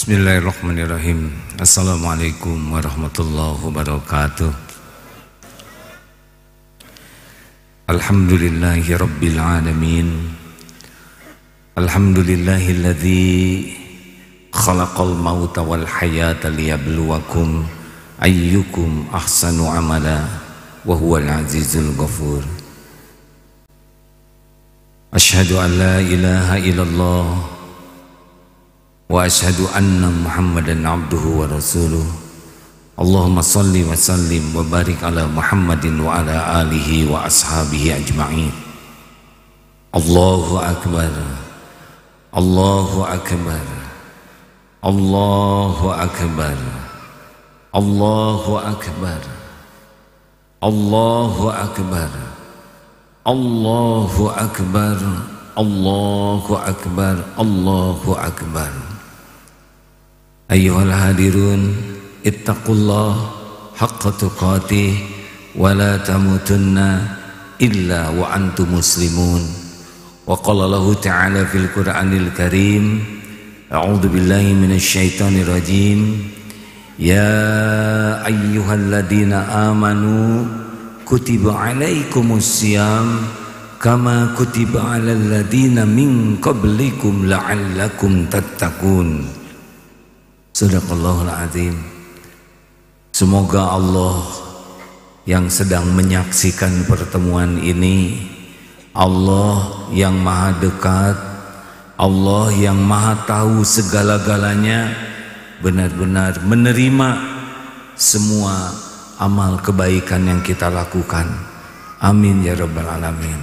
Bismillahirrahmanirrahim. Assalamualaikum warahmatullahi wabarakatuh. Alhamdulillahi rabbil alamin. Alhamdulillahilladzi khalaqal mauta wal hayata liyabluwakum ayyukum ahsanu amala wa huwal azizul ghafur. Asyhadu an la ilaha illallah wa asyhadu anna Muhammadan abduhu wa rasuluh. Allahumma salli wa sallim wa barik ala Muhammadin wa ala alihi wa ashabihi ajma'in. Allahu akbar, Allahu akbar, Allahu akbar, Allahu akbar, Allahu akbar, Allahu akbar, Allahu akbar, Allahu akbar. Ayyuhal hadirun, ittaqullah haqqa tuqatih wa la tamutunna illa wa antum muslimun. Wa qala Allahu ta'ala fil Qur'anil Karim, a'udzu billahi minasy syaithanir rajim. Ya ayyuhalladzina amanu kutiba alaikumus syiyam kama kutiba alal ladzina min qablikum la'allakum tattaqun. Sadaqallahul azim. Semoga Allah yang sedang menyaksikan pertemuan ini, Allah yang maha dekat, Allah yang maha tahu segala-galanya, benar-benar menerima semua amal kebaikan yang kita lakukan. Amin ya rabbal alamin.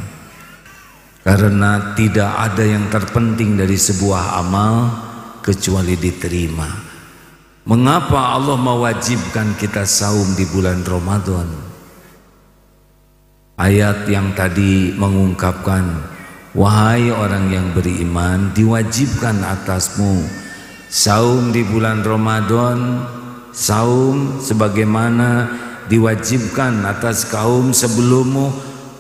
Karena tidak ada yang terpenting dari sebuah amal kecuali diterima. Mengapa Allah mewajibkan kita saum di bulan Ramadan? Ayat yang tadi mengungkapkan, wahai orang yang beriman, diwajibkan atasmu saum di bulan Ramadan, saum sebagaimana diwajibkan atas kaum sebelummu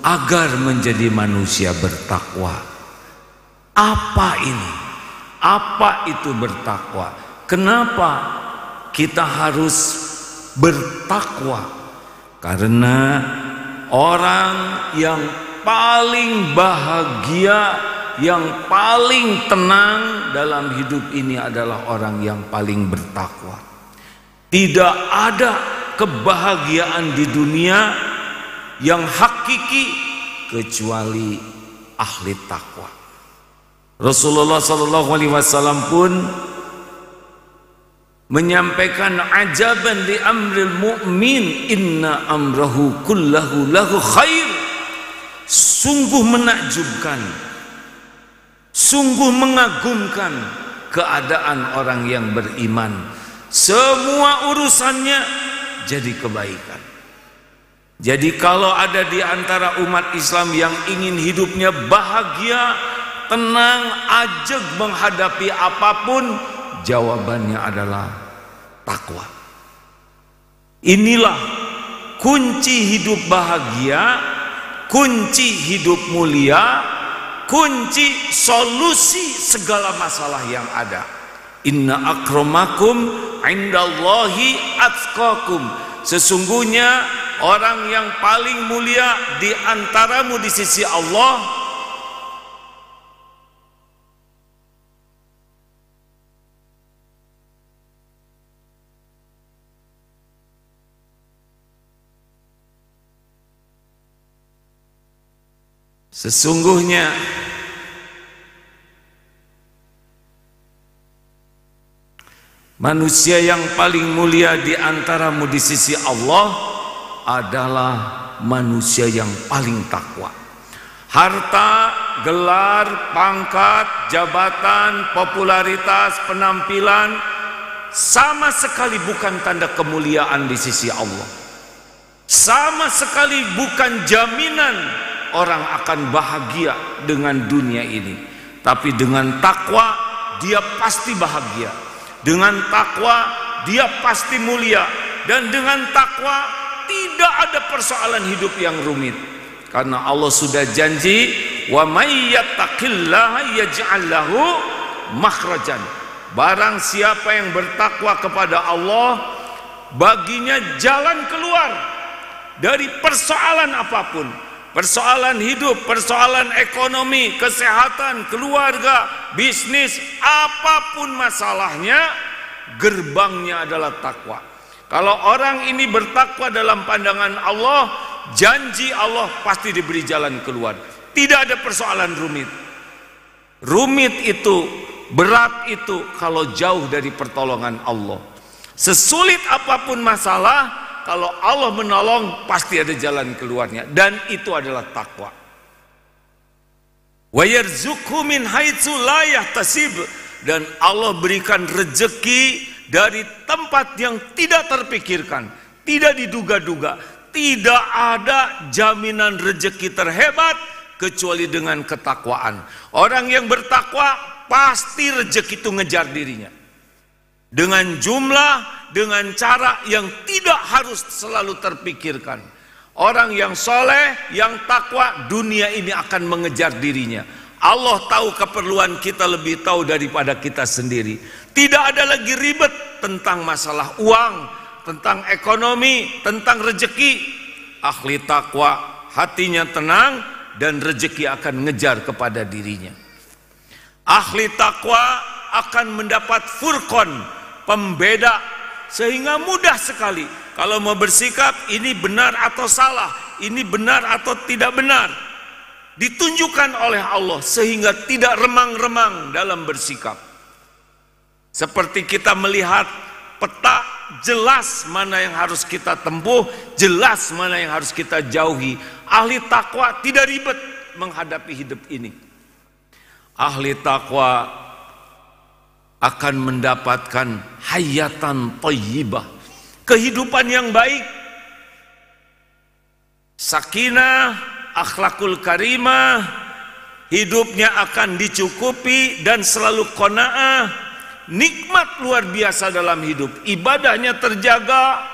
agar menjadi manusia bertakwa. Apa ini? Apa itu bertakwa? Kenapa kita harus bertakwa? Karena orang yang paling bahagia, yang paling tenang dalam hidup ini adalah orang yang paling bertakwa. Tidak ada kebahagiaan di dunia yang hakiki kecuali ahli takwa. Rasulullah SAW pun menyampaikan, ajaban li amril mu'min inna amrahu kullahu lahu khair. Sungguh menakjubkan, sungguh mengagumkan keadaan orang yang beriman, semua urusannya jadi kebaikan. Jadi kalau ada di antara umat Islam yang ingin hidupnya bahagia, tenang, ajeg menghadapi apapun, jawabannya adalah takwa. Inilah kunci hidup bahagia, kunci hidup mulia, kunci solusi segala masalah yang ada. Inna akramakum indallahi atqakum. Sesungguhnya orang yang paling mulia di antaramu di sisi Allah sesungguhnya manusia yang paling mulia di antaramu di sisi Allah adalah manusia yang paling takwa. Harta, gelar, pangkat, jabatan, popularitas, penampilan sama sekali bukan tanda kemuliaan di sisi Allah. Sama sekali bukan jaminan orang akan bahagia dengan dunia ini. Tapi dengan takwa dia pasti bahagia. Dengan takwa dia pasti mulia. Dan dengan takwa tidak ada persoalan hidup yang rumit. Karena Allah sudah janji, wa may yattaqillaha yaj'al lahu makhrajan. barang siapa yang bertakwa kepada Allah, baginya jalan keluar dari persoalan apapun, persoalan hidup, persoalan ekonomi, kesehatan, keluarga, bisnis, apapun masalahnya, gerbangnya adalah takwa. Kalau orang ini bertakwa dalam pandangan Allah, janji Allah pasti diberi jalan keluar. Tidak ada persoalan rumit. Rumit itu, berat itu kalau jauh dari pertolongan Allah. Sesulit apapun masalah, kalau Allah menolong pasti ada jalan keluarnya, dan itu adalah takwa. Wa yarzuqhu min haitsu la yahtasib, dan Allah berikan rezeki dari tempat yang tidak terpikirkan, tidak diduga-duga. Tidak ada jaminan rezeki terhebat kecuali dengan ketakwaan. Orang yang bertakwa pasti rezeki itu ngejar dirinya, dengan jumlah, dengan cara yang tidak harus selalu terpikirkan. Orang yang soleh, yang takwa, dunia ini akan mengejar dirinya. Allah tahu keperluan kita lebih tahu daripada kita sendiri. Tidak ada lagi ribet tentang masalah uang, tentang ekonomi, tentang rezeki. Ahli takwa hatinya tenang dan rezeki akan ngejar kepada dirinya. Ahli takwa akan mendapat furqan, pembeda, sehingga mudah sekali kalau mau bersikap ini benar atau salah, ini benar atau tidak benar, ditunjukkan oleh Allah sehingga tidak remang-remang dalam bersikap. Seperti kita melihat peta, jelas mana yang harus kita tempuh, jelas mana yang harus kita jauhi. Ahli takwa tidak ribet menghadapi hidup ini. Ahli takwa akan mendapatkan hayatan thayyibah, kehidupan yang baik, sakinah, akhlakul karimah, hidupnya akan dicukupi dan selalu qanaah. Nikmat luar biasa dalam hidup, ibadahnya terjaga,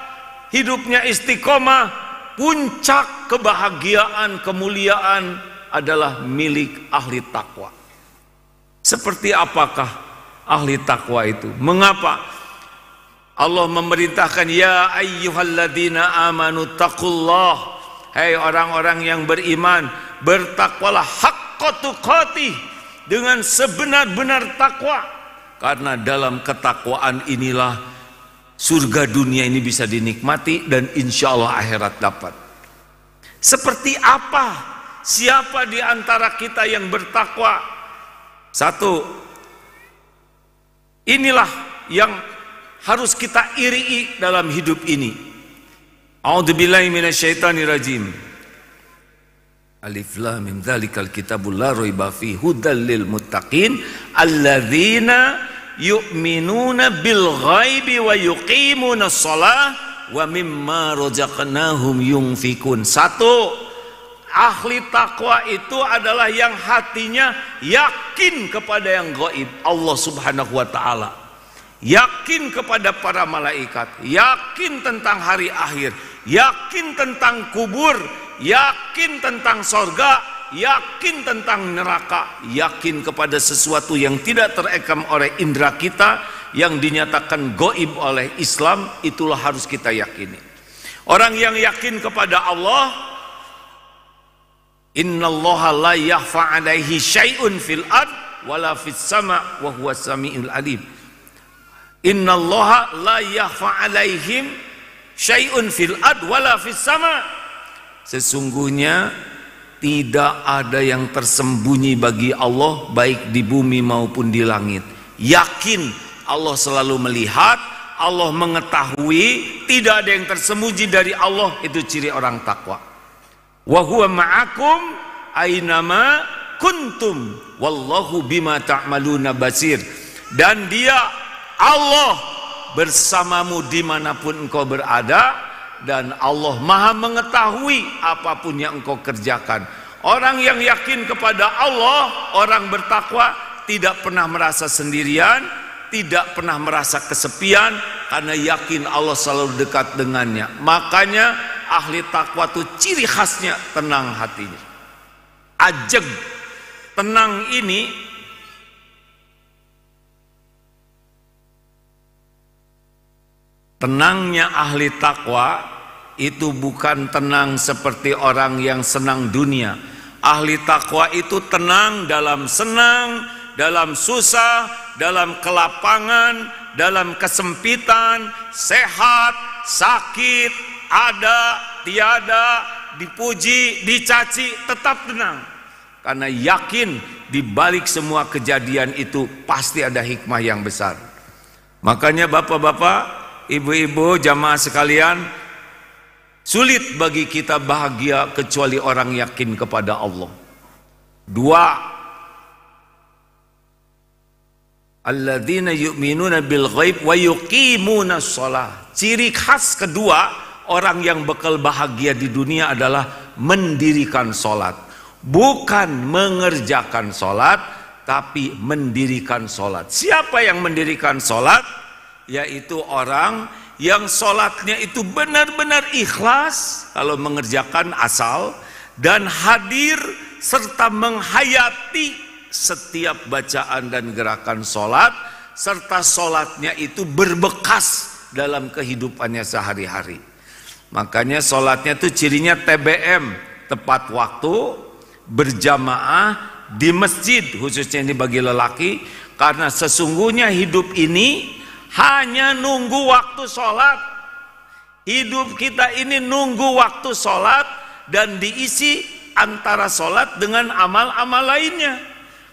hidupnya istiqomah. Puncak kebahagiaan, kemuliaan adalah milik ahli takwa. Seperti apakah ahli takwa itu? Mengapa Allah memerintahkan ya ayyuhalladzina amanu taqullah, hai orang-orang yang beriman, bertakwalah haqqa tuqatih, dengan sebenar-benar takwa. Karena dalam ketakwaan inilah surga dunia ini bisa dinikmati dan insya Allah akhirat dapat. Seperti apa? Siapa di antara kita yang bertakwa? Satu, inilah yang harus kita iri dalam hidup ini. A'udzubillahi minasyaitonirrajim. Alif lam mim dzalikal kitabul la raiba fihi hudal lil muttaqin alladzina yu'minuna bil ghaibi wa yuqimuna shalah wa mimma razaqnahum yunfikun. Satu, ahli takwa itu adalah yang hatinya yakin kepada yang gaib, Allah Subhanahu wa taala. Yakin kepada para malaikat, yakin tentang hari akhir, yakin tentang kubur, yakin tentang sorga, yakin tentang neraka, yakin kepada sesuatu yang tidak terekam oleh indera kita, yang dinyatakan gaib oleh Islam. Itulah harus kita yakini. Orang yang yakin kepada Allah, innallaha la yakhfa alaihi syai'un fil ard wala fis sama' wa huwas samiul alim. Innallaha la yakhfa alaihim syai'un fil ard wala fis sama'. Sesungguhnya tidak ada yang tersembunyi bagi Allah, baik di bumi maupun di langit. Yakin Allah selalu melihat, Allah mengetahui, tidak ada yang tersembunyi dari Allah. Itu ciri orang takwa. Wa huwa ma'akum ainama kuntum wallahu bima ta'maluna basir. Dan dia Allah bersamamu dimanapun engkau berada, dan Allah maha mengetahui apapun yang engkau kerjakan. Orang yang yakin kepada Allah, orang bertakwa, tidak pernah merasa sendirian, tidak pernah merasa kesepian, karena yakin Allah selalu dekat dengannya. Makanya ahli takwa itu ciri khasnya tenang hatinya. Ajeg, tenang ini Tenangnya ahli takwa itu bukan tenang seperti orang yang senang dunia. Ahli takwa itu tenang dalam senang, dalam susah, dalam kelapangan, dalam kesempitan, sehat, sakit, ada, tiada, dipuji, dicaci, tetap tenang. Karena yakin di balik semua kejadian itu pasti ada hikmah yang besar. Makanya bapak-bapak, ibu-ibu, jamaah sekalian, sulit bagi kita bahagia kecuali orang yakin kepada Allah. Dua, alladzina yu'minuna bil ghaib wa yuqimunas shalah. Ciri khas kedua orang yang bekal bahagia di dunia adalah mendirikan sholat. Bukan mengerjakan sholat, tapi mendirikan sholat. Siapa yang mendirikan sholat? Yaitu orang yang sholatnya itu benar-benar ikhlas kalau mengerjakan asal, dan hadir serta menghayati setiap bacaan dan gerakan sholat, serta sholatnya itu berbekas dalam kehidupannya sehari-hari. Makanya sholatnya itu cirinya TBM, tepat waktu, berjamaah di masjid, khususnya ini bagi lelaki, karena sesungguhnya hidup ini hanya nunggu waktu sholat. Hidup kita ini nunggu waktu sholat dan diisi antara sholat dengan amal-amal lainnya.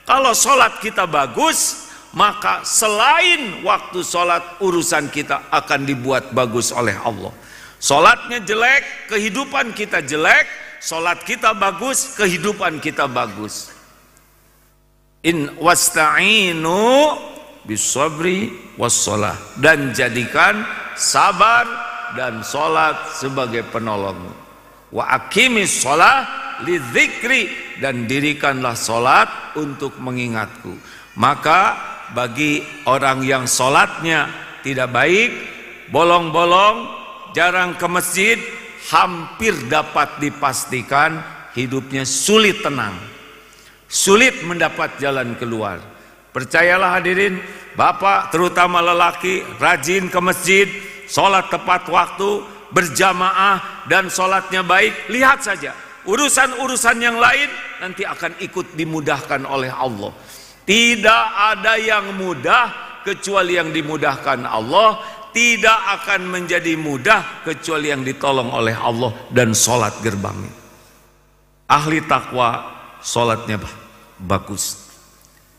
Kalau sholat kita bagus, maka selain waktu sholat, urusan kita akan dibuat bagus oleh Allah. Sholatnya jelek, kehidupan kita jelek. Sholat kita bagus, kehidupan kita bagus. In wasta'inu bisabri wassalah, dan jadikan sabar dan sholat sebagai penolong. Wa aqimis sholah lidzikri, dan dirikanlah sholat untuk mengingatku. Maka bagi orang yang sholatnya tidak baik, bolong-bolong, jarang ke masjid, hampir dapat dipastikan hidupnya sulit tenang, sulit mendapat jalan keluar. Percayalah hadirin, bapak terutama lelaki, rajin ke masjid, sholat tepat waktu, berjamaah, dan sholatnya baik. Lihat saja, urusan-urusan yang lain nanti akan ikut dimudahkan oleh Allah. Tidak ada yang mudah kecuali yang dimudahkan Allah. Tidak akan menjadi mudah kecuali yang ditolong oleh Allah dan sholat gerbangnya. Ahli takwa sholatnya bagus.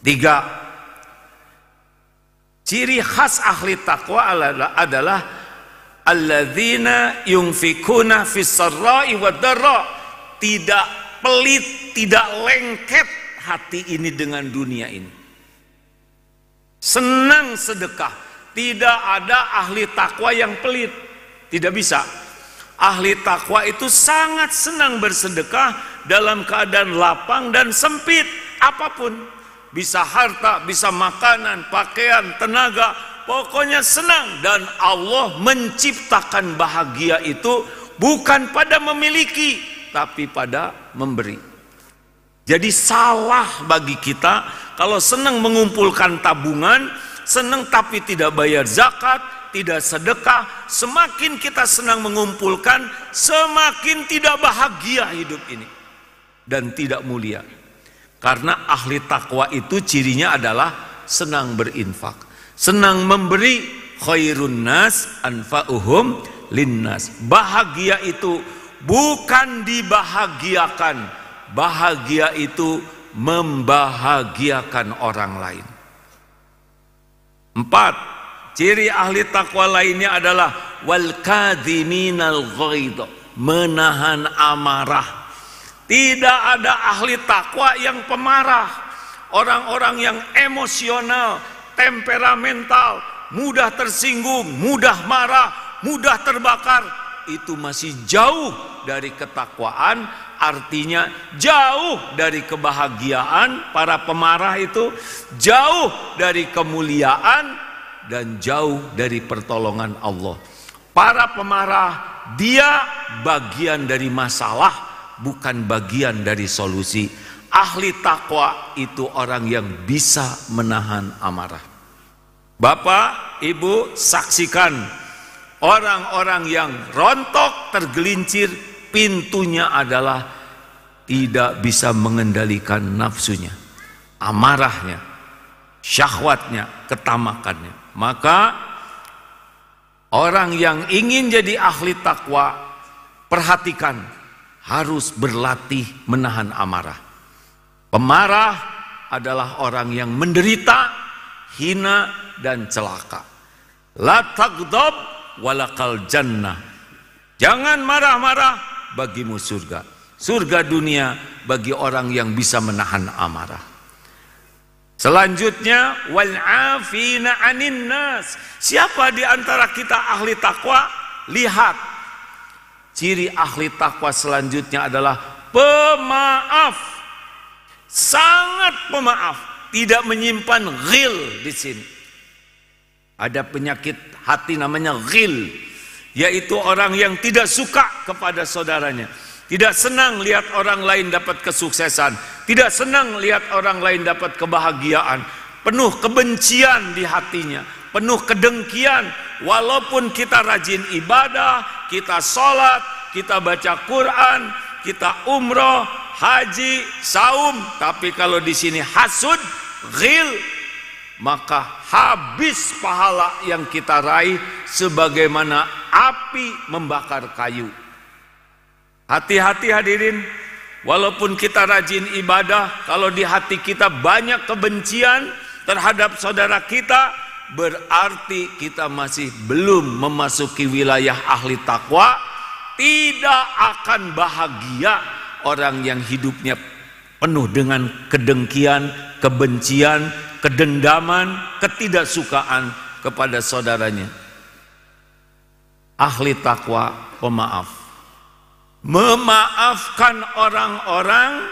3, ciri khas ahli takwa adalah alladzina yunfikuna fis sarra'i wad dharra. Tidak pelit, tidak lengket hati ini dengan dunia ini. Senang sedekah. Tidak ada ahli takwa yang pelit, tidak bisa. Ahli takwa itu sangat senang bersedekah dalam keadaan lapang dan sempit, apapun. Bisa harta, bisa makanan, pakaian, tenaga, pokoknya senang. Dan Allah menciptakan bahagia itu bukan pada memiliki, tapi pada memberi. Jadi salah bagi kita kalau senang mengumpulkan tabungan, senang tapi tidak bayar zakat, tidak sedekah. Semakin kita senang mengumpulkan, semakin tidak bahagia hidup ini dan tidak mulia. Karena ahli takwa itu cirinya adalah senang berinfak, senang memberi. Khairun nas anfa'uhum linnas. Bahagia itu bukan dibahagiakan, bahagia itu membahagiakan orang lain. 4, ciri ahli takwa lainnya adalah wal kadhiminal ghaidh, menahan amarah. Tidak ada ahli takwa yang pemarah. Orang-orang yang emosional, temperamental, mudah tersinggung, mudah marah, mudah terbakar, itu masih jauh dari ketakwaan. Artinya jauh dari kebahagiaan. Para pemarah itu jauh dari kemuliaan dan jauh dari pertolongan Allah. Para pemarah, dia bagian dari masalah, bukan bagian dari solusi. Ahli takwa itu orang yang bisa menahan amarah. Bapak, Ibu, saksikan Orang-orang yang rontok, tergelincir, pintunya adalah tidak bisa mengendalikan nafsunya, amarahnya, syahwatnya, ketamakannya. Maka orang yang ingin jadi ahli takwa, perhatikan, harus berlatih menahan amarah. Pemarah adalah orang yang menderita, hina dan celaka. La taghdab walakal jannah. Jangan marah-marah, bagimu surga. Surga dunia bagi orang yang bisa menahan amarah. Selanjutnya, wal afina 'anin nas. Siapa di antara kita ahli takwa? Lihat. Ciri ahli takwa selanjutnya adalah pemaaf. Sangat pemaaf, tidak menyimpan ghil di sini. Ada penyakit hati namanya ghil, yaitu orang yang tidak suka kepada saudaranya. Tidak senang lihat orang lain dapat kesuksesan, tidak senang lihat orang lain dapat kebahagiaan, penuh kebencian di hatinya, penuh kedengkian. Walaupun kita rajin ibadah, kita sholat, kita baca Quran, kita umroh, haji, saum, tapi kalau di sini hasud, ghil, maka habis pahala yang kita raih sebagaimana api membakar kayu. Hati-hati hadirin, walaupun kita rajin ibadah, kalau di hati kita banyak kebencian terhadap saudara kita, berarti kita masih belum memasuki wilayah ahli takwa. Tidak akan bahagia orang yang hidupnya penuh dengan kedengkian, kebencian, kedendaman, ketidaksukaan kepada saudaranya. Ahli takwa pemaaf, memaafkan orang-orang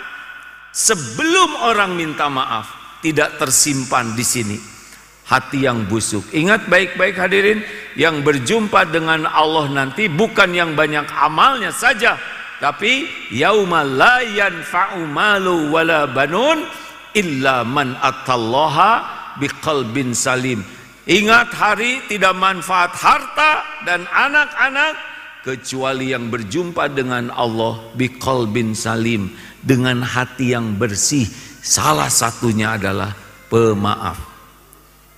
sebelum orang minta maaf, tidak tersimpan di sini hati yang busuk. Ingat baik-baik hadirin, yang berjumpa dengan Allah nanti bukan yang banyak amalnya saja, tapi yauma la yanfa'u malu wala banun illa man atallaha biqalbin salim. Ingat hari tidak manfaat harta dan anak-anak kecuali yang berjumpa dengan Allah biqalbin salim, dengan hati yang bersih. Salah satunya adalah pemaaf.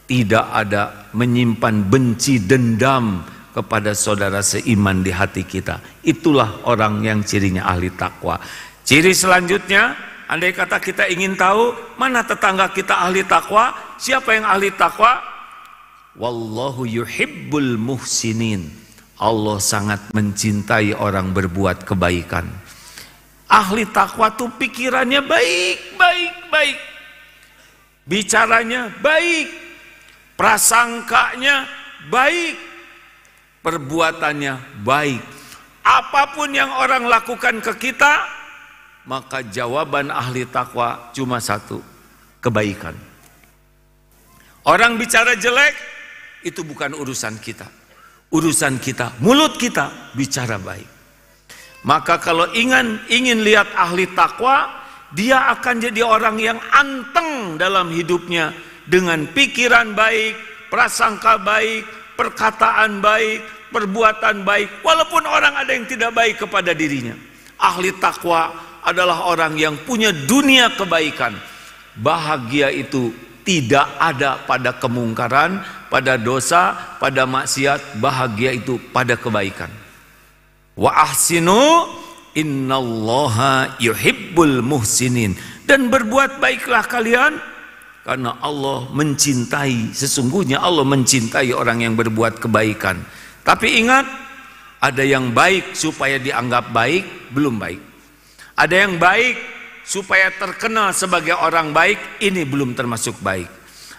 Tidak ada menyimpan benci, dendam kepada saudara seiman di hati kita. Itulah orang yang cirinya ahli takwa. Ciri selanjutnya, andai kata kita ingin tahu mana tetangga kita ahli takwa, siapa yang ahli takwa? Wallahu yuhibbul muhsinin. Allah sangat mencintai orang berbuat kebaikan. Ahli takwa tuh pikirannya baik, baik, baik. Bicaranya baik, prasangkanya baik, perbuatannya baik. Apapun yang orang lakukan ke kita, maka jawaban ahli takwa cuma satu, kebaikan. Orang bicara jelek, itu bukan urusan kita. Urusan kita, mulut kita bicara baik. Maka kalau ingin lihat ahli takwa, dia akan jadi orang yang anteng dalam hidupnya, dengan pikiran baik, prasangka baik, perkataan baik, perbuatan baik, walaupun orang ada yang tidak baik kepada dirinya. Ahli takwa adalah orang yang punya dunia kebaikan. Bahagia itu tidak ada pada kemungkaran, pada dosa, pada maksiat. Bahagia itu pada kebaikan. Wa ahsinu innallaha yuhibbul muhsinin. Dan berbuat baiklah kalian, karena Allah mencintai, sesungguhnya Allah mencintai orang yang berbuat kebaikan. Tapi ingat, ada yang baik supaya dianggap baik, belum baik. Ada yang baik supaya terkenal sebagai orang baik, ini belum termasuk baik.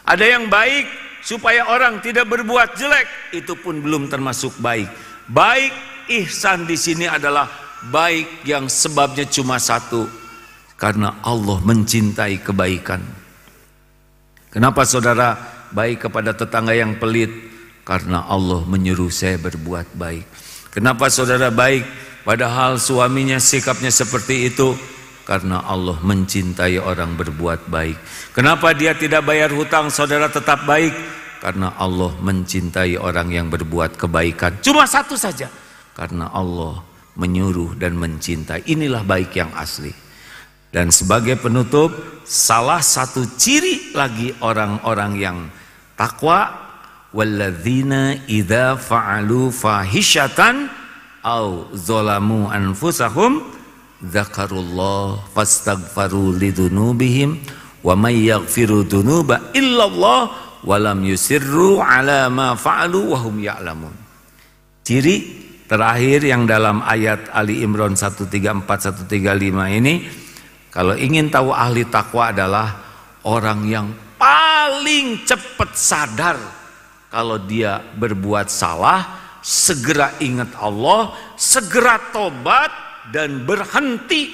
Ada yang baik supaya orang tidak berbuat jelek, itu pun belum termasuk baik. Baik, ihsan di sini adalah baik yang sebabnya cuma satu, karena Allah mencintai kebaikan. Kenapa saudara baik kepada tetangga yang pelit? Karena Allah menyuruh saya berbuat baik. Kenapa saudara baik padahal suaminya sikapnya seperti itu? Karena Allah mencintai orang berbuat baik. Kenapa dia tidak bayar hutang, saudara tetap baik? Karena Allah mencintai orang yang berbuat kebaikan. Cuma satu saja, karena Allah menyuruh dan mencintai. Inilah baik yang asli. Dan sebagai penutup, salah satu ciri lagi orang-orang yang takwa, walladzina idza fa'alu fahishatan au zalamu anfusahum dzakarullah fastaghfaru lidzunubihim wa may yaghfiru dzunuba illallah wa lam yusirru ala ma fa'alu wa hum ya'lamun. Ciri terakhir yang dalam ayat Ali Imran 134 135 ini, kalau ingin tahu ahli takwa adalah orang yang paling cepat sadar kalau dia berbuat salah, segera ingat Allah, segera tobat dan berhenti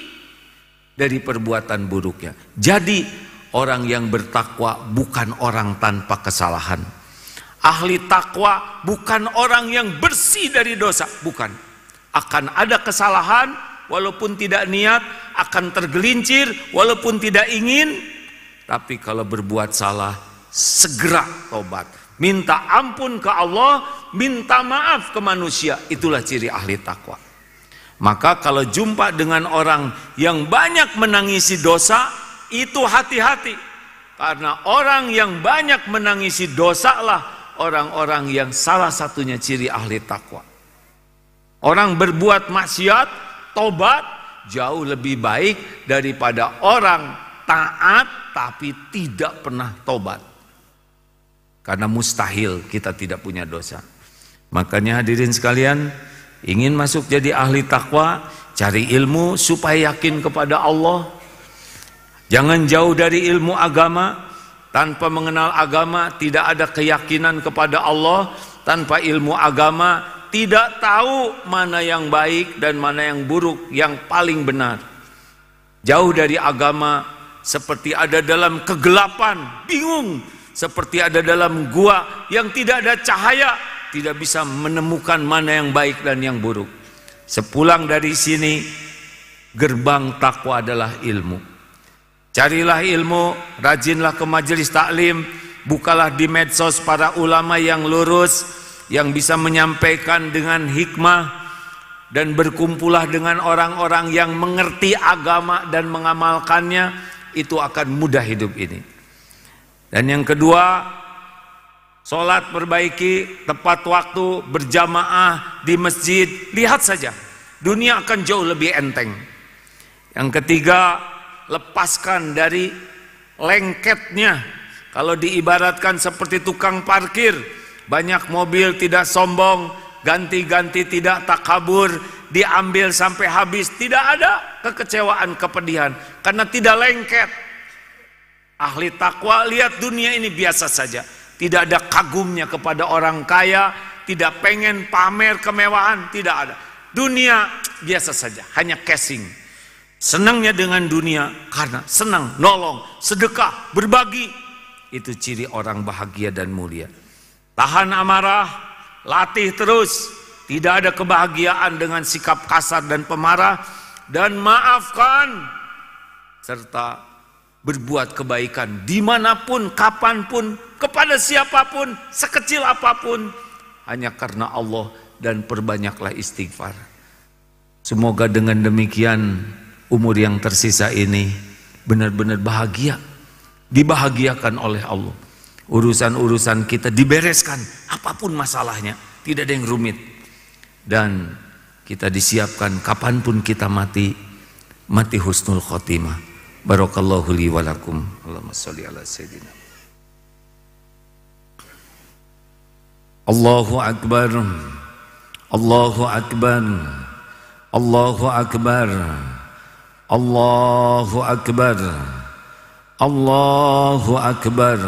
dari perbuatan buruknya. Jadi orang yang bertakwa bukan orang tanpa kesalahan. Ahli takwa bukan orang yang bersih dari dosa, bukan. Akan ada kesalahan walaupun tidak niat, akan tergelincir walaupun tidak ingin, tapi kalau berbuat salah segera tobat, minta ampun ke Allah, minta maaf ke manusia. Itulah ciri ahli takwa. Maka kalau jumpa dengan orang yang banyak menangisi dosa, itu hati-hati. Karena orang yang banyak menangisi dosa lah orang-orang yang salah satunya ciri ahli takwa. Orang berbuat maksiat, tobat jauh lebih baik daripada orang taat tapi tidak pernah tobat. Karena mustahil kita tidak punya dosa. Makanya hadirin sekalian, ingin masuk jadi ahli takwa, cari ilmu supaya yakin kepada Allah. Jangan jauh dari ilmu agama. Tanpa mengenal agama tidak ada keyakinan kepada Allah. Tanpa ilmu agama tidak tahu mana yang baik dan mana yang buruk, yang paling benar. Jauh dari agama seperti ada dalam kegelapan, bingung. Seperti ada dalam gua yang tidak ada cahaya, tidak bisa menemukan mana yang baik dan yang buruk. Sepulang dari sini, gerbang takwa adalah ilmu. Carilah ilmu, rajinlah ke majelis taklim, bukalah di medsos para ulama yang lurus, yang bisa menyampaikan dengan hikmah, dan berkumpullah dengan orang-orang yang mengerti agama dan mengamalkannya. Itu akan mudah hidup ini. Dan yang kedua, sholat perbaiki, tepat waktu, berjamaah di masjid. Lihat saja, dunia akan jauh lebih enteng. Yang ketiga, lepaskan dari lengketnya. Kalau diibaratkan seperti tukang parkir, banyak mobil tidak sombong, ganti-ganti tidak takabur, diambil sampai habis, tidak ada kekecewaan, kepedihan, karena tidak lengket. Ahli takwa lihat dunia ini biasa saja, tidak ada kagumnya kepada orang kaya, tidak pengen pamer kemewahan, tidak ada. Dunia biasa saja, hanya casing. Senangnya dengan dunia karena senang, nolong, sedekah, berbagi. Itu ciri orang bahagia dan mulia. Tahan amarah, latih terus. Tidak ada kebahagiaan dengan sikap kasar dan pemarah. Dan maafkan serta berbuat kebaikan dimanapun, kapanpun, kepada siapapun, sekecil apapun, hanya karena Allah, dan perbanyaklah istighfar. Semoga dengan demikian umur yang tersisa ini benar-benar bahagia, dibahagiakan oleh Allah. Urusan-urusan kita dibereskan, apapun masalahnya, tidak ada yang rumit, dan kita disiapkan kapanpun kita mati husnul khotimah. Barakallahu li wa lakum. Allahumma sholli ala sayyidina. Allahu akbar. Allahu akbar. Allahu akbar. Allahu akbar. Allahu akbar.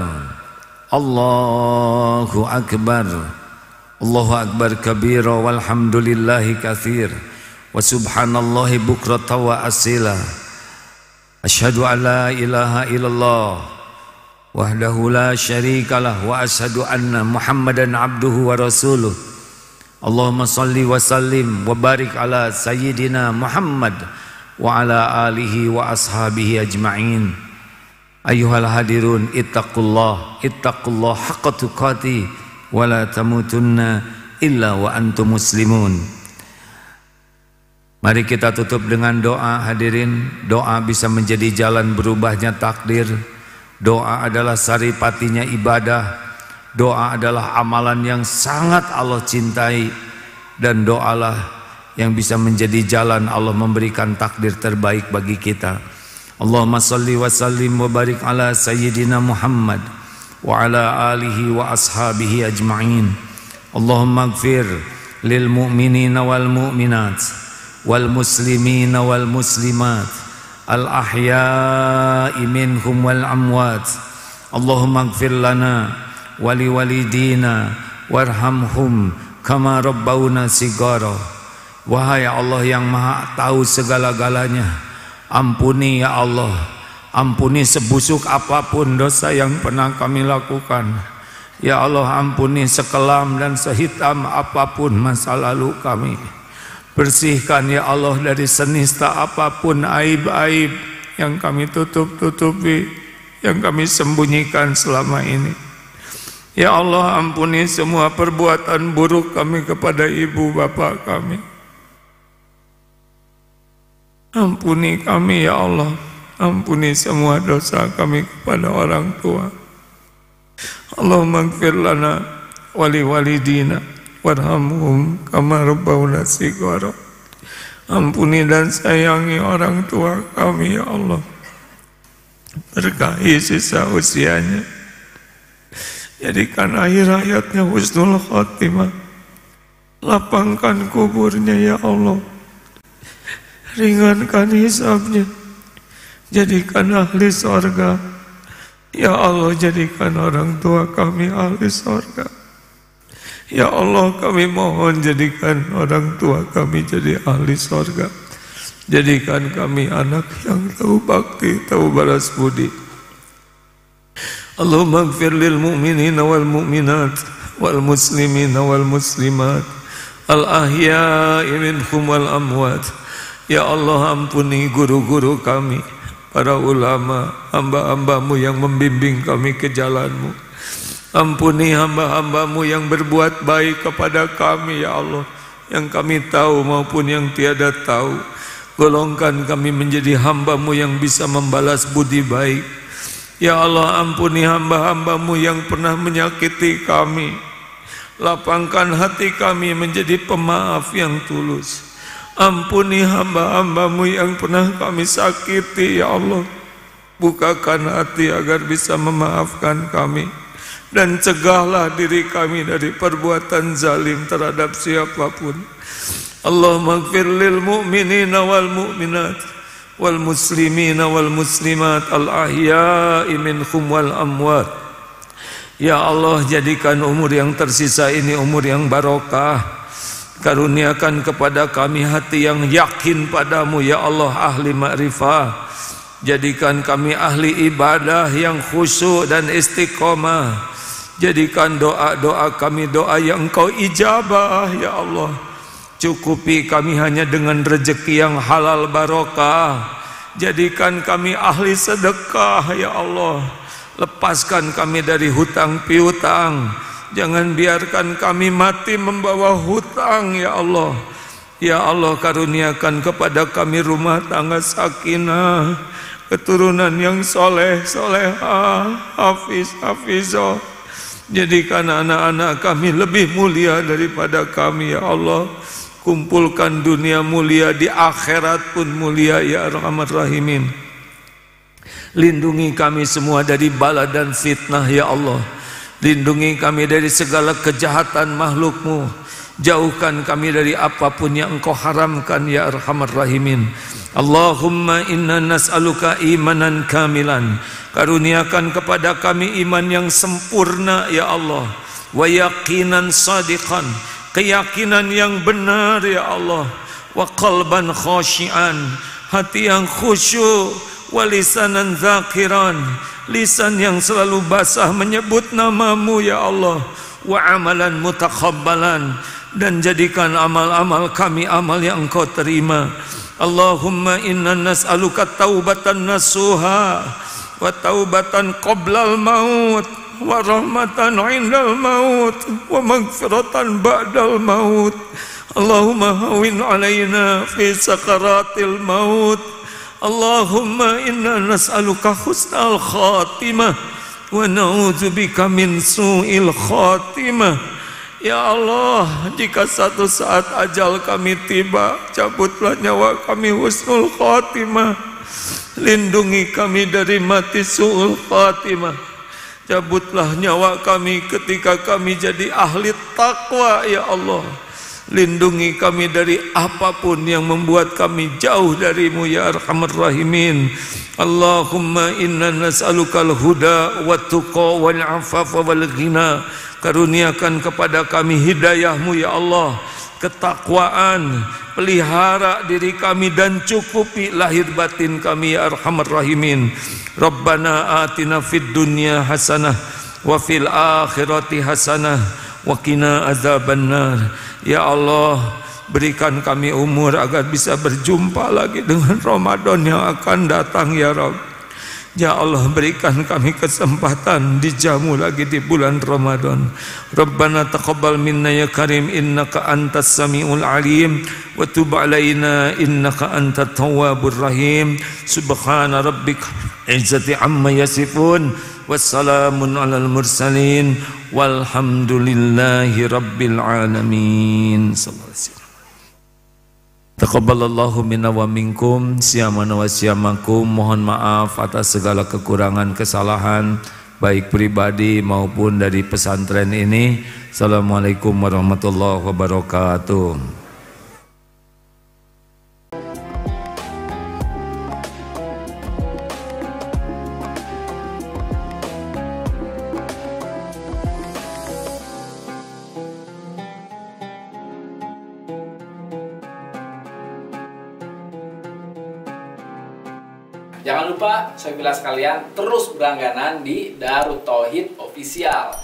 Allahu akbar. Allahu akbar kabira walhamdulillahi katsir wa subhanallahi bukratan wa asila. Asyhadu an la ilaha illallah wahdahu la syarikalah wa asyhadu anna Muhammadan abduhu wa rasuluh. Allahumma salli wa sallim wa barik ala sayyidina Muhammad wa ala alihi wa ashabihi ajma'in. Ayyuhal hadirun ittaqullah haqqa tuqatih wa la tamutunna illa wa antum muslimun. Mari kita tutup dengan doa hadirin. Doa bisa menjadi jalan berubahnya takdir. Doa adalah saripatinya ibadah. Doa adalah amalan yang sangat Allah cintai. Dan doalah yang bisa menjadi jalan Allah memberikan takdir terbaik bagi kita. Allahumma salli wa sallim wa barik ala sayyidina Muhammad wa ala alihi wa ashabihi ajma'in. Allahumma ighfir lil mu'minina wal mu'minat wal muslimina wal muslimat al ahya'i minhum wal amwat. Allahumma ighfir lana wa li walidina warhamhum kama rabbawna sigara. Wahai Allah yang maha tahu segala-galanya, ampuni ya Allah, ampuni sebusuk apapun dosa yang pernah kami lakukan. Ya Allah, ampuni sekelam dan sehitam apapun masa lalu kami. Bersihkan ya Allah dari senista apapun aib-aib yang kami tutup-tutupi, yang kami sembunyikan selama ini. Ya Allah, ampuni semua perbuatan buruk kami kepada ibu bapak kami. Ampuni kami ya Allah, ampuni semua dosa kami kepada orang tua. Allahumma ighfir lana wa li walidina warhamhum kama rabbawna shighara. Ampuni dan sayangi orang tua kami ya Allah. Berkahi sisa usianya. Jadikan akhir hayatnya husnul khatimah. Lapangkan kuburnya ya Allah. Ringankan hisabnya. Jadikan ahli sorga. Ya Allah, jadikan orang tua kami ahli sorga. Ya Allah, kami mohon jadikan orang tua kami jadi ahli sorga. Jadikan kami anak yang tahu bakti, tahu balas budi. Allahumma ighfir lil mu'minina wal mu'minat wal muslimina wal muslimat al ahya'i minhum wal amwat. Ya Allah, ampuni guru-guru kami, para ulama, hamba-hambamu yang membimbing kami ke jalan-Mu. Ampuni hamba-hambamu yang berbuat baik kepada kami ya Allah, yang kami tahu maupun yang tiada tahu. Golongkan kami menjadi hamba-Mu yang bisa membalas budi baik. Ya Allah, ampuni hamba-hambamu yang pernah menyakiti kami. Lapangkan hati kami menjadi pemaaf yang tulus. Ampuni hamba-hambamu yang pernah kami sakiti ya Allah. Bukakan hati agar bisa memaafkan kami. Dan cegahlah diri kami dari perbuatan zalim terhadap siapapun. Allahumma ighfir lil mu'minina wal mu'minat wal muslimina wal muslimat al ahya'i minhum wal amwat. Ya Allah, jadikan umur yang tersisa ini umur yang barokah. Karuniakan kepada kami hati yang yakin padamu ya Allah, ahli ma'rifah. Jadikan kami ahli ibadah yang khusyuk dan istiqomah. Jadikan doa-doa kami doa yang Engkau ijabah ya Allah. Cukupi kami hanya dengan rezeki yang halal barokah. Jadikan kami ahli sedekah ya Allah. Lepaskan kami dari hutang piutang. Jangan biarkan kami mati membawa hutang ya Allah. Ya Allah, karuniakan kepada kami rumah tangga sakinah, keturunan yang soleh, solehah, hafiz, hafizah. Jadikan anak-anak kami lebih mulia daripada kami ya Allah. Kumpulkan dunia mulia, di akhirat pun mulia ya Arhamar Rahimin. Lindungi kami semua dari bala dan fitnah ya Allah. Lindungi kami dari segala kejahatan makhluk-Mu. Jauhkan kami dari apapun yang Engkau haramkan ya Arhamar Rahimin. Allahumma inna nas'aluka imanan kamilan. Karuniakan kepada kami iman yang sempurna ya Allah. Wa yaqinan sadiqan. Keyakinan yang benar ya Allah. Wa qalban khashi'an. Hati yang khusyuk. Wa lisanan zakiran. Lisan yang selalu basah menyebut nama-Mu ya Allah. Wa amalan mutakabbalan. Dan jadikan amal-amal kami amal yang Engkau terima. Allahumma inna nas'aluka taubatan nasuha wa taubatan qoblal maut wa rahmatan indal maut wa maghfiratan ba'dal maut. Allahumma hawin alaina fi sakaratil maut. Allahumma inna nas'aluka husnal khatimah wa na'udzubika min su'il khatimah. Ya Allah, jika satu saat ajal kami tiba, cabutlah nyawa kami husnul khatimah. Lindungi kami dari mati su'ul khatimah. Cabutlah nyawa kami ketika kami jadi ahli takwa, ya Allah. Lindungi kami dari apapun yang membuat kami jauh darimu, ya Arhamar Rahimin. Allahumma inna nas'alukal huda wa tuqa wal afafa wal ghina. Karuniakan kepada kami hidayahmu, ya Allah, ketakwaan, pelihara diri kami dan cukupi lahir batin kami, ya Arhamar Rahimin. Rabbana atina fid dunya hasanah wa fil akhirati hasanah wa qina azabannar. Ya Allah, berikan kami umur agar bisa berjumpa lagi dengan Ramadan yang akan datang, ya Rabb. Ya Allah, berikan kami kesempatan dijamu lagi di bulan Ramadan. Rabbana taqabbal minna ya karim innaka antas samiul alim wa tub alaina innaka antat tawwabur rahim. Subhana rabbika izzati amma yasifun wassalamun alal mursalin walhamdulillahi rabbil alamin. Sallallahu alaihi wasallam. Taqabbalallahu minna wa minkum, siyamana wa siyamakum. Mohon maaf atas segala kekurangan kesalahan baik pribadi maupun dari pesantren ini. Assalamualaikum warahmatullahi wabarakatuh. Jangan lupa, sohibila sekalian, terus berlangganan di Darut Tauhid Official.